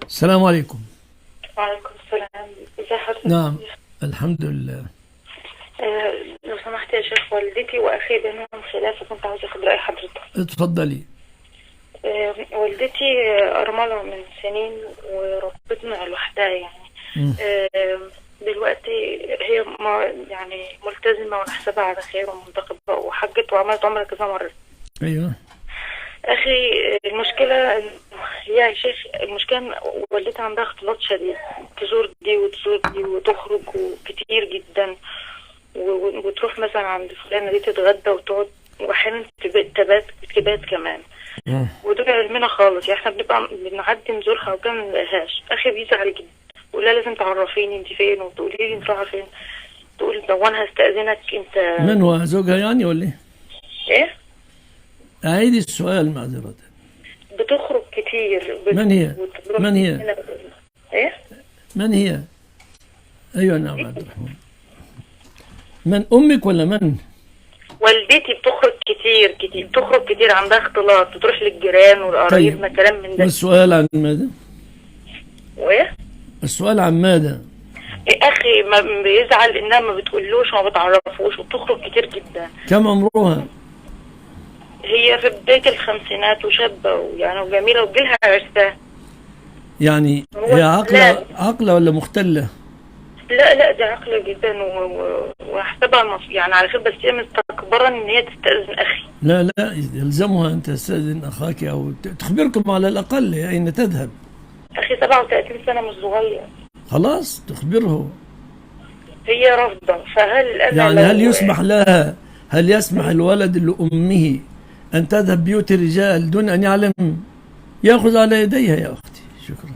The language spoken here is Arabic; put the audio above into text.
السلام عليكم. وعليكم السلام. ازي حضرتك؟ نعم، الحمد لله. لو سمحت يا شيخ، والدتي واخي بينهم خلاف وكنت عاوزه اخد راي حضرتك. اتفضلي. والدتي أرملة من سنين وربتنا لوحدها يعني. مم. دلوقتي هي يعني ملتزمة ونحسبها على خير ومنتقبة وحجت وعملت عمرة كذا مرة. ايوه. أخي، المشكلة يا شيخ، المشكلة إن والدتي عندها اختلاط شديد، تزور دي وتزور دي وتخرج كتير جدا، وتروح مثلا عند فلانة دي تتغدى وتقعد، وأحيانا تبات كمان. مم. ودول علمنا خالص يعني، احنا بنبقى بنعدي نزورها وكان ما نلاقيهاش. اخي بيزعل جدا، بقول لها لازم تعرفيني انت فين، وتقولي لي انت رايحه فين. تقول لو انا هستأذنك انت. من هو زوجها يعني ولا ايه؟ ايه؟ اعيدي السؤال معذرة. بتخرج كتير من هي؟ وتروح من هي؟ هنا. ايه؟ من هي؟ ايوه نعم عبد الرحمن. من امك ولا من؟ والدتي بتخرج كتير بتخرج كتير، عندها اختلاط، بتروح للجيران والقرايبنا كلام من ده. والسؤال عن ماذا؟ وايه؟ السؤال عن ماذا؟ اخي ما بيزعل انها ما بتقولوش وما بتعرفوش وبتخرج كتير جدا. كم عمرها؟ هي في بداية الخمسينات وشابة يعني وجميلة وجيلها عرسها. يعني هو هي لا عاقلة ولا مختلة؟ لا دي عاقلة جدا واحسبها يعني على خير، بس هي مستكبرة ان هي تستأذن اخي. لا يلزمها ان تستأذن اخاك او تخبركم على الاقل اين تذهب. اخي 37 سنة مش صغير. خلاص تخبره. هي رافضة، فهل انا يعني هل يسمح الولد لأمه أن تذهب بيوت الرجال دون أن يعلم؟ يأخذ على يديها يا أختي. شكرا.